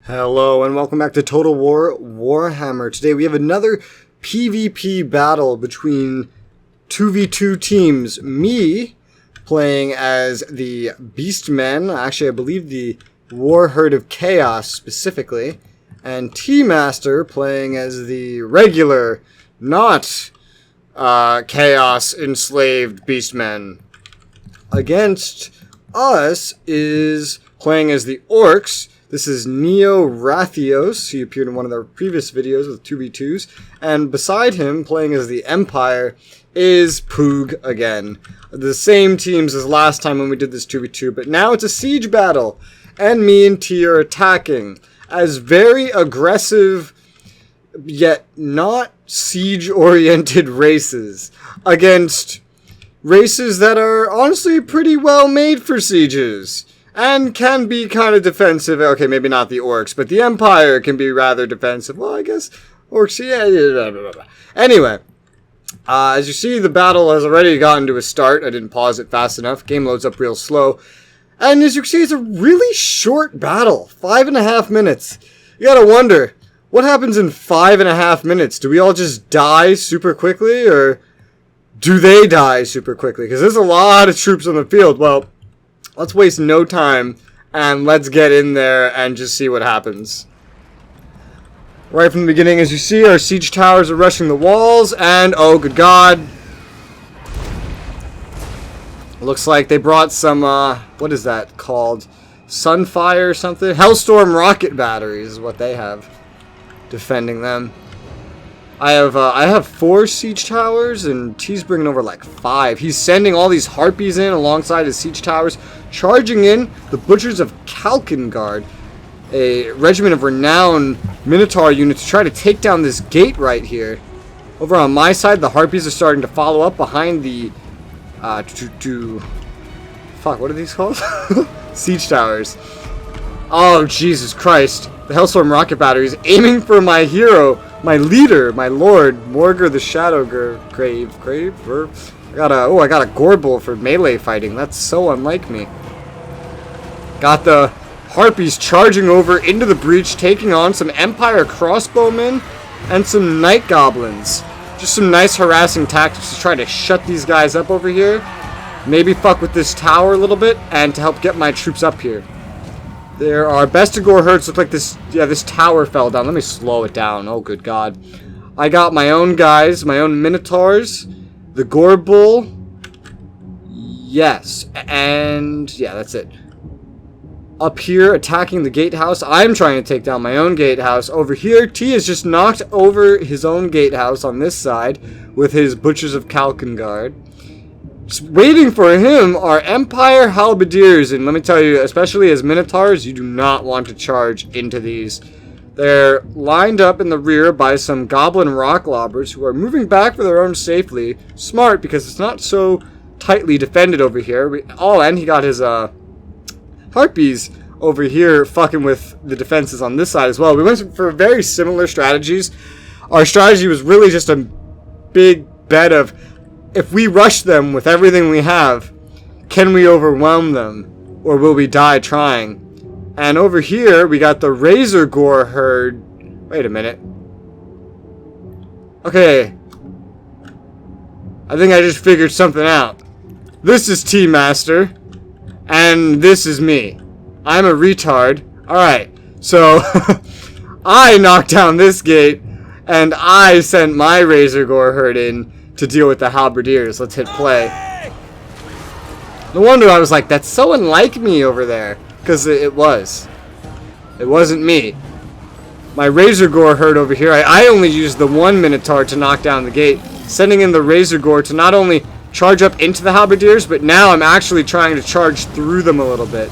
Hello and welcome back to Total War Warhammer. Today we have another PvP battle between 2v2 teams. Me playing as the Beastmen, actually I believe the War Herd of Chaos specifically, and T-Master playing as the regular, not Chaos enslaved Beastmen. Against us is playing as the Orcs. This is Neo Rathios. He appeared in one of our previous videos with 2v2s. And beside him, playing as the Empire, is Poog again. The same teams as last time when we did this 2v2, but now it's a siege battle. And me and T are attacking as very aggressive, yet not siege-oriented races against races that are honestly pretty well made for sieges. And can be kind of defensive. Okay, maybe not the Orcs, but the Empire can be rather defensive. Well, I guess Orcs, yeah. Anyway, as you see, the battle has already gotten to a start. I didn't pause it fast enough. Game loads up real slow. And as you can see, it's a really short battle. 5.5 minutes. You gotta wonder, what happens in 5.5 minutes? Do we all just die super quickly, or do they die super quickly? Because there's a lot of troops on the field. Well, let's waste no time and let's get in there and just see what happens. Right from the beginning, as you see, our siege towers are rushing the walls, and oh good god. Looks like they brought some, what is that called? Sunfire or something? Hellstorm rocket batteries is what they have defending them. I have 4 siege towers, and T's bringing over like 5. He's sending all these harpies in alongside his siege towers, charging in the Butchers of Kalkengard, a regiment of renowned Minotaur units, to try to take down this gate right here. Over on my side, the harpies are starting to follow up behind the fuck, what are these called? Siege towers. Oh Jesus Christ! The Hellstorm rocket battery is aiming for my hero. My leader, my lord, Morgar the Shadow Grave. I got a Gorbel for melee fighting. That's so unlike me. Got the Harpies charging over into the breach, taking on some Empire crossbowmen and some Night Goblins. Just some nice harassing tactics to try to shut these guys up over here. Maybe fuck with this tower a little bit, and to help get my troops up here. There are Bestigor herds. Look like this. Yeah, this tower fell down. Let me slow it down. Oh, good God. I got my own guys, my own Minotaurs. The Gorbel. Yes. And yeah, that's it. Up here, attacking the gatehouse. I'm trying to take down my own gatehouse. Over here, T has just knocked over his own gatehouse on this side with his Butchers of Kalkengard. Just waiting for him are Empire Halberdiers, and let me tell you, especially as Minotaurs, you do not want to charge into these. They're lined up in the rear by some Goblin Rock Lobbers who are moving back for their own safety. Smart, because it's not so tightly defended over here. And he got his Harpies over here fucking with the defenses on this side as well. We went for very similar strategies. Our strategy was really just a big bet of, if we rush them with everything we have, can we overwhelm them? Or will we die trying? And over here, we got the Razor Gore herd. Wait a minute. Okay. I think I just figured something out. This is T-Master. And this is me. I'm a retard. Alright. So, I knocked down this gate. And I sent my Razor Gore herd in to deal with the Halberdiers. Let's hit play. No wonder I was like, that's so unlike me over there. Because it was. It wasn't me. My Razor Gore herd over here, I only used the one Minotaur to knock down the gate. Sending in the Razor Gore to not only charge up into the Halberdiers, but now I'm actually trying to charge through them a little bit.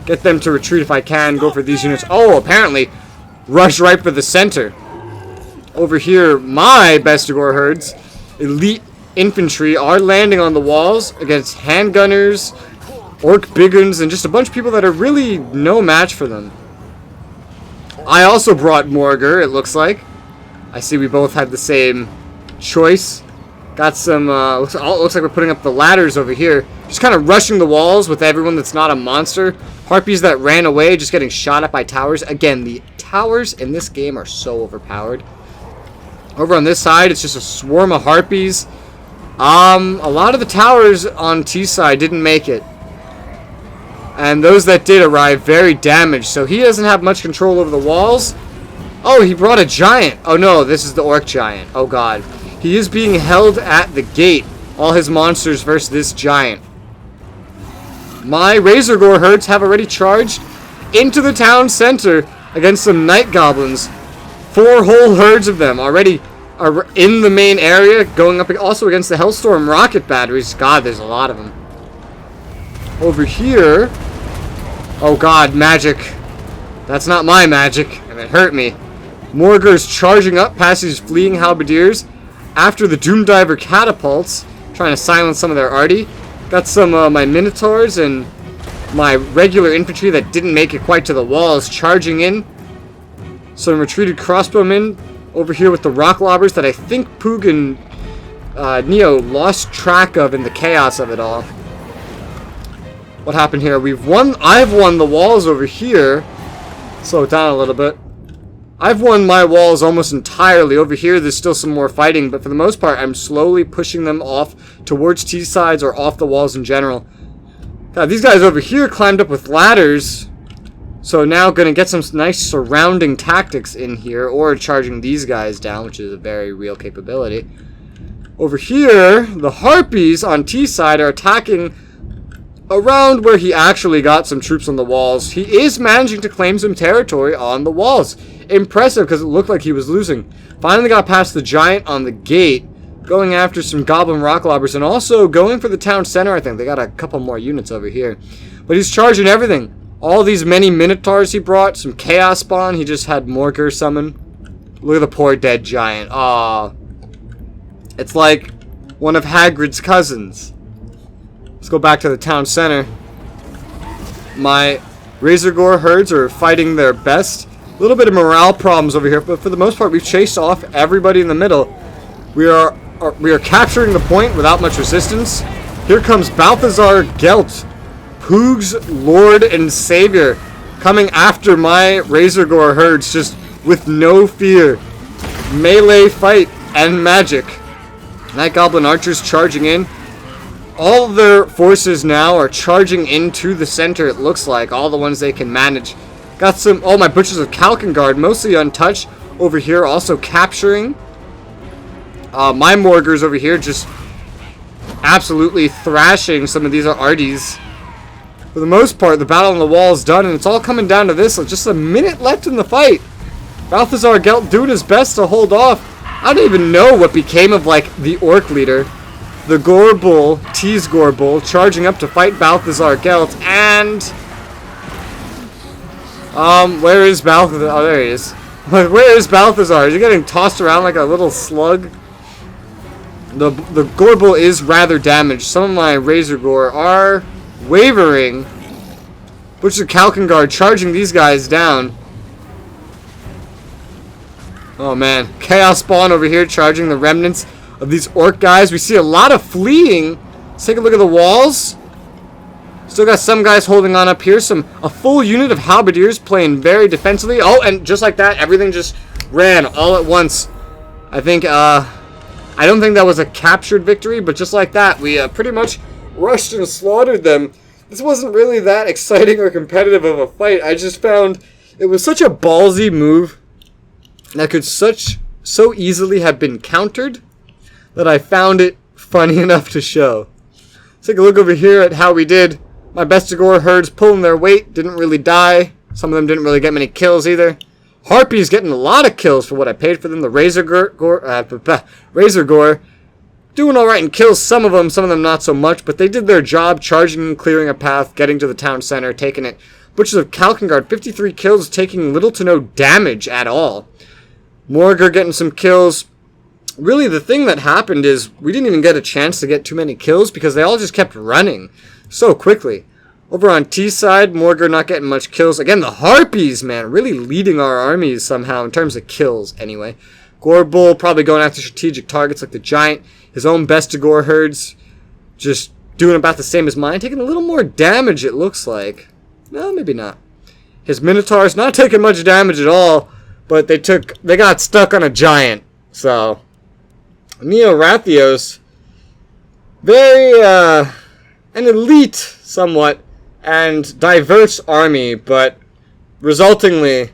Get them to retreat if I can. Go for these units. Oh, apparently, rush right for the center. Over here, my Bestigor herds, elite infantry, are landing on the walls against handgunners, orc biguns, and just a bunch of people that are really no match for them. I also brought Morgar, it looks like. I see we both had the same choice. Got some, looks like we're putting up the ladders over here. Just kind of rushing the walls with everyone that's not a monster. Harpies that ran away, just getting shot at by towers. Again, the towers in this game are so overpowered. Over on this side, it's just a swarm of harpies. A lot of the towers on T side didn't make it. And those that did arrive very damaged. So he doesn't have much control over the walls. Oh, he brought a giant. Oh no, this is the orc giant. Oh god. He is being held at the gate. All his monsters versus this giant. My Razor Gore herds have already charged into the town center against some night goblins. 4 whole herds of them already are in the main area, going up also against the Hellstorm rocket batteries. God, there's a lot of them. Over here, oh god, magic. That's not my magic, and it hurt me. Morgur's charging up past these fleeing halberdiers after the Doomdiver catapults, trying to silence some of their arty. Got some of my Minotaurs and my regular infantry that didn't make it quite to the walls charging in. Some retreated crossbowmen over here with the rock lobbers that I think Poog and Neo lost track of in the chaos of it all. What happened here? I've won the walls over here. Slow it down a little bit. I've won my walls almost entirely. Over here, there's still some more fighting, but for the most part, I'm slowly pushing them off towards T-sides or off the walls in general. God, these guys over here climbed up with ladders, so now going to get some nice surrounding tactics in here, or charging these guys down, which is a very real capability. Over here, the Harpies on T-side are attacking around where he actually got some troops on the walls. He is managing to claim some territory on the walls. Impressive, because it looked like he was losing. Finally got past the giant on the gate, going after some goblin rock lobbers, and also going for the town center, I think. They got a couple more units over here. But he's charging everything. All these many Minotaurs he brought, some Chaos Spawn, he just had Morgur summon. Look at the poor dead giant. Aw. It's like one of Hagrid's cousins. Let's go back to the town center. My Razor Gore herds are fighting their best. A little bit of morale problems over here, but for the most part, we've chased off everybody in the middle. We are capturing the point without much resistance. Here comes Balthazar Gelt, Poog's Lord and Savior, coming after my Razor Gore herds just with no fear. Melee fight and magic. Night Goblin archers charging in. All of their forces now are charging into the center, it looks like. All the ones they can manage. Got some, oh, my Butchers of Kalkengard, mostly untouched. Over here, also capturing. My Morgurs over here just absolutely thrashing some of these arties. For the most part, the battle on the wall is done, and it's all coming down to this. Just a minute left in the fight. Balthazar Gelt doing his best to hold off. I don't even know what became of, like, the Orc leader. The Gore Bull, Tease Gore Bull, charging up to fight Balthazar Gelt, and... where is Balthazar? Oh, there he is. Where is Balthazar? Is he getting tossed around like a little slug? The Gore Bull is rather damaged. Some of my Razor Gore are wavering. Butcher Kalkengard charging these guys down. Oh man. Chaos Spawn over here charging the remnants of these orc guys. We see a lot of fleeing. Let's take a look at the walls. Still got some guys holding on up here. A full unit of halberdiers playing very defensively. Oh, and just like that, everything just ran all at once. I think, I don't think that was a captured victory, but just like that, we pretty much rushed and slaughtered them. This wasn't really that exciting or competitive of a fight. I just found it was such a ballsy move that could so easily have been countered that I found it funny enough to show. Let's take a look over here at how we did. My Bestigore herds pulling their weight, didn't really die. Some of them didn't really get many kills either. Harpies getting a lot of kills for what I paid for them. The Razor Gore doing alright in kills, some of them not so much, but they did their job, charging, clearing a path, getting to the town center, taking it. Butchers of Kalkengard, 53 kills, taking little to no damage at all. Morgur getting some kills. Really, the thing that happened is we didn't even get a chance to get too many kills because they all just kept running so quickly. Over on T side, Morgur not getting much kills. Again, the Harpies, man, really leading our armies somehow in terms of kills anyway. Gorebull probably going after strategic targets like the Giant. His own Bestigore herds just doing about the same as mine. Taking a little more damage, it looks like. No, maybe not. His Minotaurs not taking much damage at all, but they got stuck on a giant. So Neo-Rathios, very an elite somewhat and diverse army, but resultingly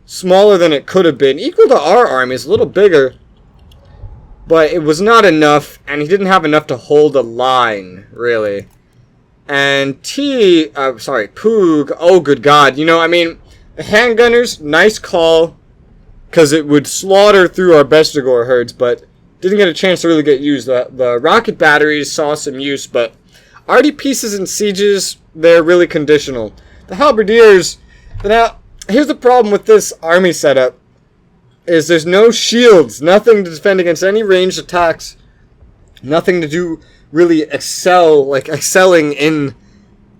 smaller than it could have been. Equal to our army, it's a little bigger, but it was not enough, and he didn't have enough to hold a line, really. And Poog, oh good god, you know, I mean, the handgunners, nice call, because it would slaughter through our Bestigor herds, but didn't get a chance to really get used. The rocket batteries saw some use, but arty pieces and sieges, they're really conditional. The halberdiers, now, here's the problem with this army setup, is there's no shields, nothing to defend against any ranged attacks, nothing to do really excelling in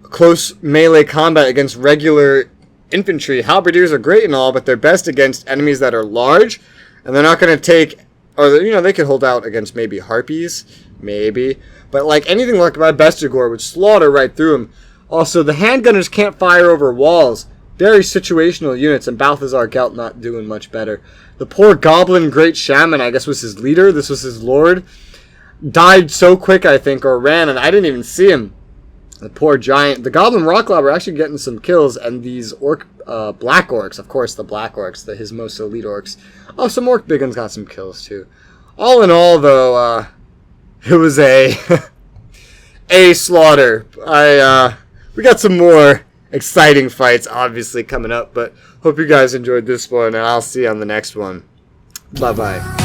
close melee combat against regular infantry. Halberdiers are great and all, but they're best against enemies that are large, and they're not going to take, or, you know, they could hold out against maybe harpies, maybe, but like anything like my Bestigor would slaughter right through them. Also, the handgunners can't fire over walls. Very situational units, and Balthazar Gelt not doing much better. The poor Goblin Great Shaman, I guess, was his leader. This was his lord. Died so quick, I think, or ran, and I didn't even see him. The poor giant. The Goblin Rocklaw were actually getting some kills, and these Black Orcs, of course, the Black Orcs, his most elite Orcs. Oh, some Orc Big Guns got some kills, too. All in all, though, it was a slaughter. We got some more exciting fights, obviously, coming up, but hope you guys enjoyed this one, and I'll see you on the next one. Bye-bye.